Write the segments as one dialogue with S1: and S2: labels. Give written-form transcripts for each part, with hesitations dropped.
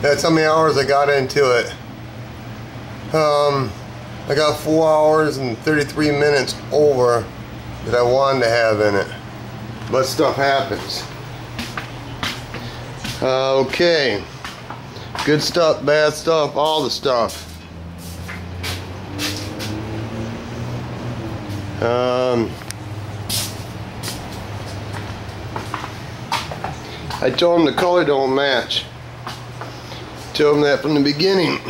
S1: That's how many hours I got into it. I got 4 hours and 33 minutes over that I wanted to have in it. But stuff happens. Okay. Good stuff, bad stuff, all the stuff. I told him the color don't match. Told him that from the beginning.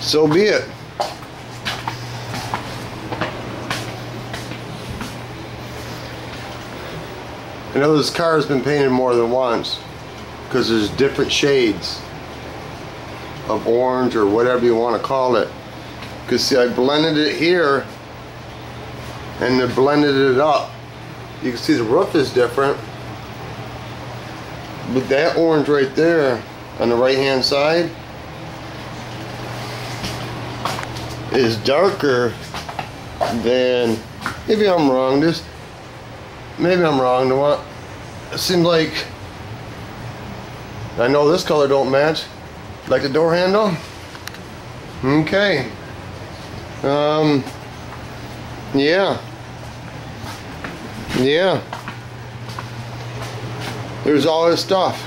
S1: So be it. I know this car has been painted more than once because there's different shades of orange or whatever you want to call it. Because see, I blended it here and then blended it up. You can see the roof is different, but that orange right there on the right hand side is darker than, maybe I'm wrong, maybe I'm wrong. It seems like, I know this color don't match, like the door handle. Okay. Yeah. There's all this stuff,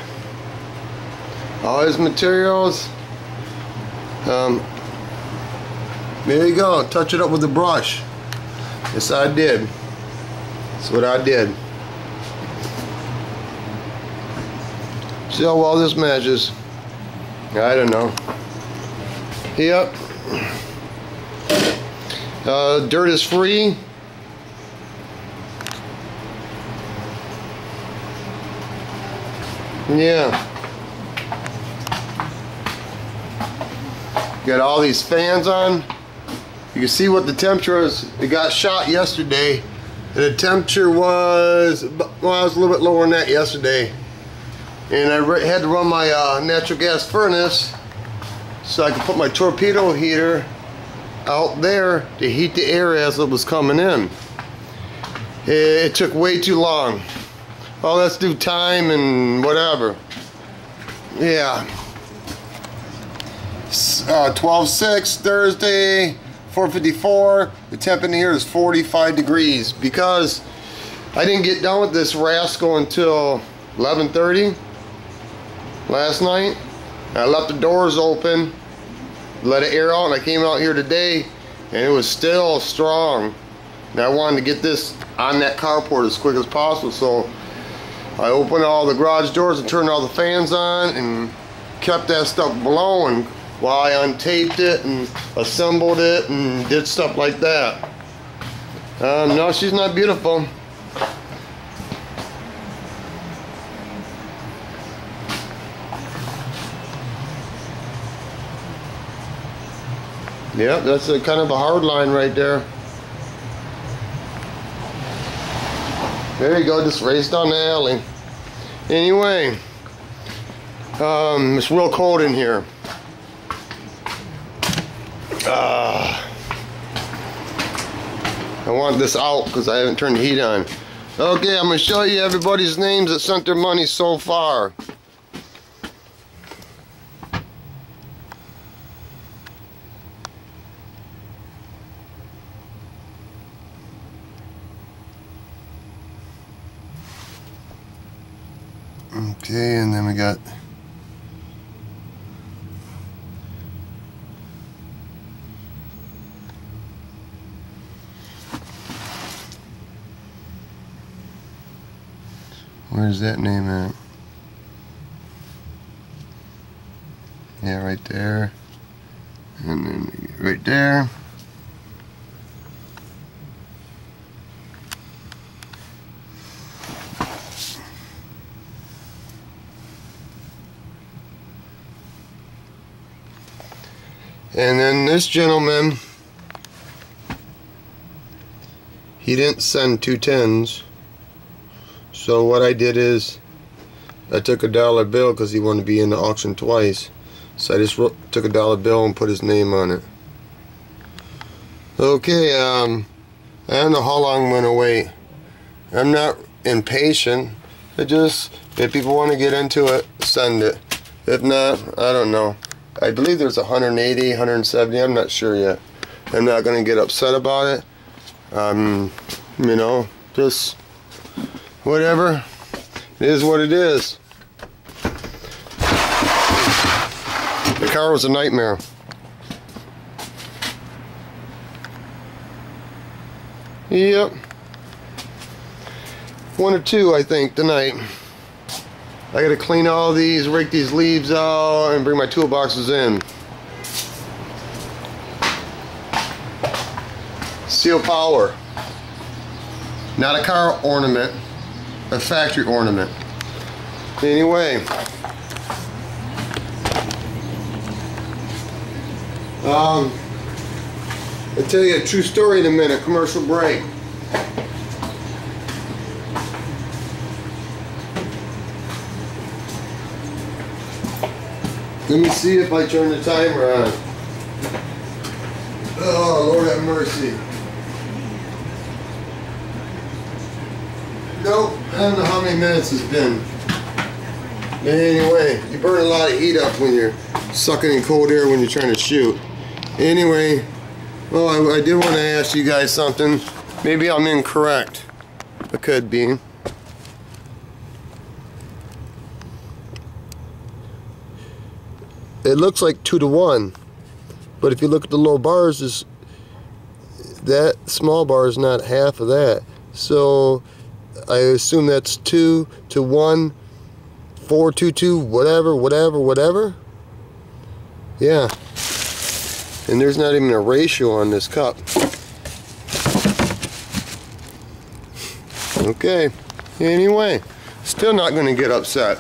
S1: all his materials. There you go, touch it up with a brush. Yes, I did. That's what I did. See how well this matches. I don't know. Yep. Dirt is free. Yeah. Got all these fans on. You can see what the temperature is. It got shot yesterday. And the temperature was, well, it was a little bit lower than that yesterday. And I had to run my natural gas furnace so I could put my torpedo heater out there to heat the air as it was coming in. It took way too long. Well, let's do time and whatever. Yeah. 12/6 Thursday, 4:54. The temp in here is 45 degrees because I didn't get done with this rascal until 11:30 last night. I left the doors open, let it air out, and I came out here today and it was still strong. And I wanted to get this on that carport as quick as possible, so I opened all the garage doors and turned all the fans on and kept that stuff blowing while I untaped it and assembled it and did stuff like that. No, she's not beautiful. Yep, that's a kind of a hard line right there. There you go, just raced down the alley. Anyway, it's real cold in here. I want this out because I haven't turned the heat on. Okay, I'm going to show you everybody's names that sent their money so far. Okay, and then we got where's that name at? Yeah, right there. And then right there. And then this gentleman, he didn't send 2 10s. So what I did is I took a $1 bill because he wanted to be in the auction twice. So I just took a $1 bill and put his name on it. Okay, I don't know how long I'm gonna wait. I'm not impatient. If people want to get into it, send it. If not, I don't know. I believe there's 180, 170. I'm not sure yet. I'm not gonna get upset about it. You know, just whatever. It is what it is. The car was a nightmare. Yep. 1 or 2, I think, tonight. I gotta clean all these, rake these leaves out, and bring my toolboxes in. Seal power. Not a car ornament, a factory ornament. Anyway. I'll tell you a true story in a minute. Commercial break. Let me see if I turn the timer on. Oh, Lord have mercy. Nope, I don't know how many minutes it's been. But anyway, you burn a lot of heat up when you're sucking in cold air when you're trying to shoot. Anyway, well, I did want to ask you guys something. Maybe I'm incorrect. I could be. It looks like 2 to 1, but if you look at the little bars, that small bar is not half of that. So I assume that's 2 to 1, 4 2 2, whatever. Yeah. And there's not even a ratio on this cup. Okay. Anyway, still not going to get upset.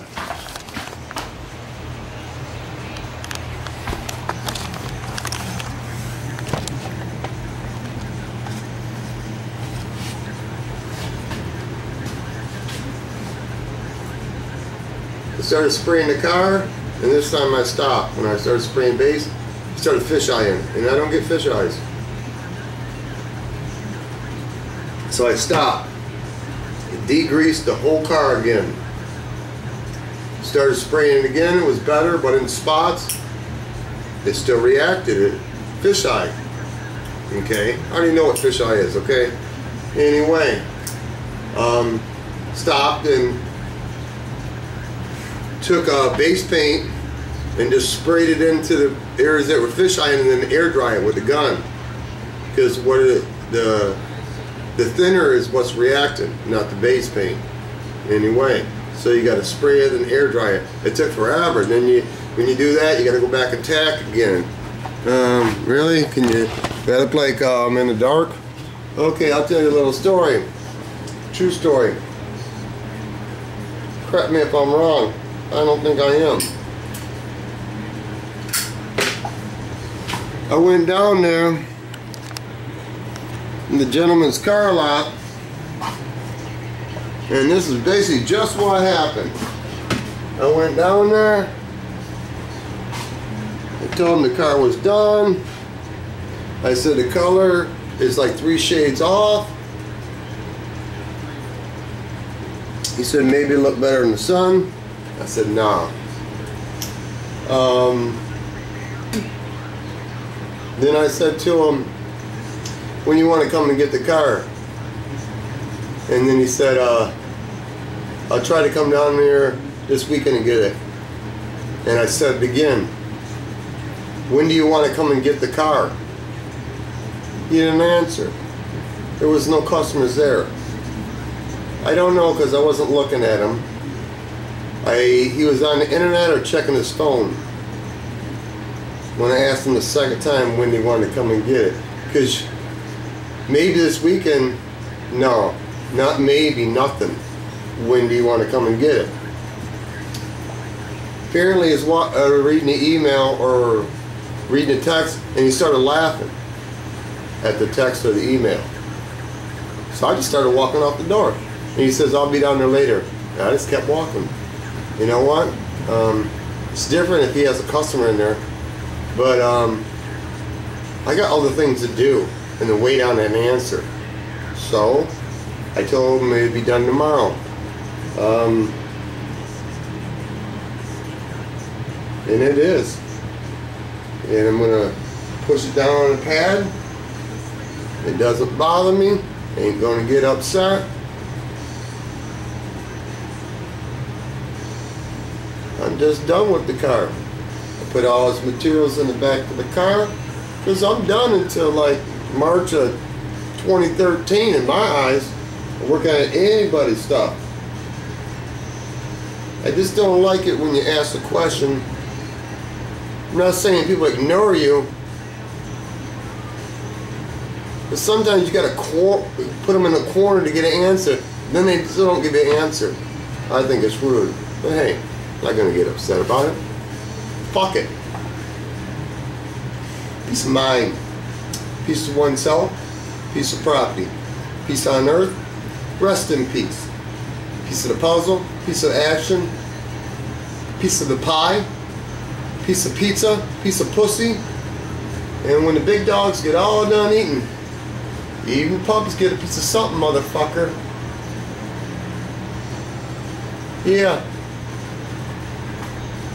S1: I started spraying the car, and this time I stopped. When I started spraying base, I started fish eyeing, and I don't get fish eyes. So I stopped. Degreased the whole car again. Started spraying it again, it was better, but in spots, it still reacted. It fish eye. Okay? I already know what fish eye is, okay? Anyway, stopped and took base paint and just sprayed it into the areas that were fish eyeing and then air dry it with the gun. Because what the thinner is what's reacting, not the base paint. Anyway, so you got to spray it and air dry it. It took forever. And then when you do that, you got to go back and tack again. Really? Can you? That look like I'm in the dark? Okay, I'll tell you a little story. True story. Correct me if I'm wrong. I don't think I am. I went down there in the gentleman's car lot, and this is basically just what happened. I went down there, I told him the car was done. I said the color is like 3 shades off. He said maybe it looked better in the sun. I said nah. Then I said to him, when you want to come and get the car? And then he said, I'll try to come down there this weekend and get it. And I said, begin. When do you want to come and get the car? He didn't answer. There was no customers there. I don't know, because I wasn't looking at him. He was on the internet or checking his phone when I asked him the second time when he wanted to come and get it. Because maybe this weekend, no, not maybe, nothing. When do you want to come and get it? Apparently he's reading the email or reading the text, and he started laughing at the text or the email. So I just started walking off the door. And he says, I'll be down there later. And I just kept walking. You know what? It's different if he has a customer in there. But I got other things to do. and then wait on an answer. So I told him it'd be done tomorrow. And it is. And I'm gonna push it down on the pad. It doesn't bother me. Ain't gonna get upset. I'm just done with the car. I put all his materials in the back of the car because I'm done until like March of 2013 in my eyes. I'm working on anybody's stuff. I just don't like it when you ask a question. I'm not saying people ignore you, but sometimes you gotta put them in a corner to get an answer. Then they still don't give you an answer. I think it's rude. But hey, I'm not gonna get upset about it. Fuck it. Peace of mind. Peace of oneself. Peace of property. Peace on earth. Rest in peace. Piece of the puzzle. Piece of action. Piece of the pie. Piece of pizza. Piece of pussy. And when the big dogs get all done eating, even pups get a piece of something, motherfucker. Yeah.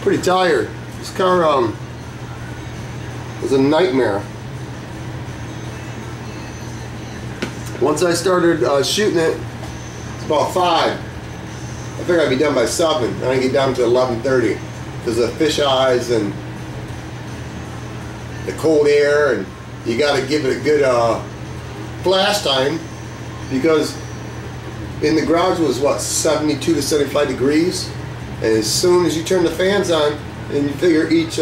S1: Pretty tired. This car was a nightmare. Once I started shooting it, it's about 5. I figured I'd be done by 7, and I get down to 11:30 because of the fish eyes and the cold air, and you got to give it a good flash time because in the garage was what, 72 to 75 degrees, and as soon as you turn the fans on and you figure each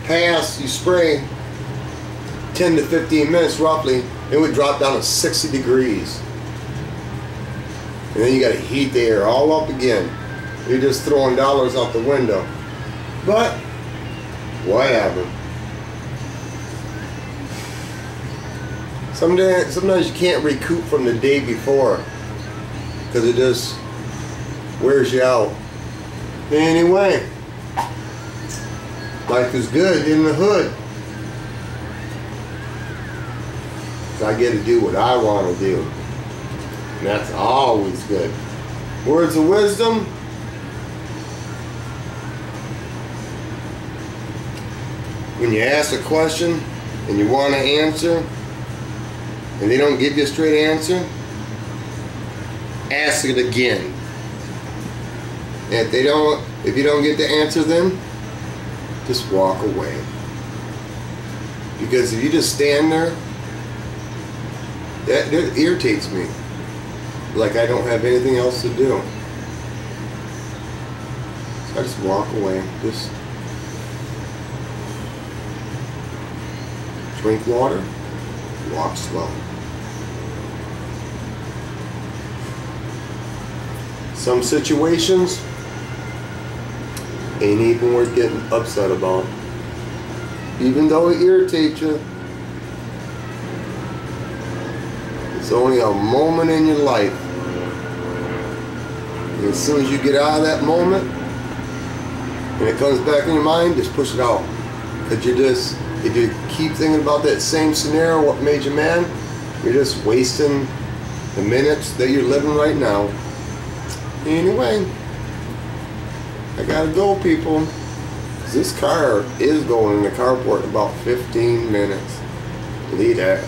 S1: pass you spray 10 to 15 minutes roughly, it would drop down to 60 degrees. And then you got to heat the air all up again. You're just throwing dollars out the window. But whatever. Sometimes you can't recoup from the day before because it just wears you out. Anyway, life is good in the hood. So I get to do what I want to do. And that's always good. Words of wisdom. When you ask a question and you want to answer and they don't give you a straight answer, ask it again. And if you don't get the answer then, just walk away. Because if you just stand there, that irritates me. Like I don't have anything else to do. So I just walk away. Just drink water, walk slow. Some situations ain't even worth getting upset about. Even though it irritates you, it's only a moment in your life. And as soon as you get out of that moment, and it comes back in your mind, just push it out. Because if you keep thinking about that same scenario, what made you mad, you're just wasting the minutes that you're living right now. Anyway, I gotta go, people. This car is going in the carport in about 15 minutes. Believe that.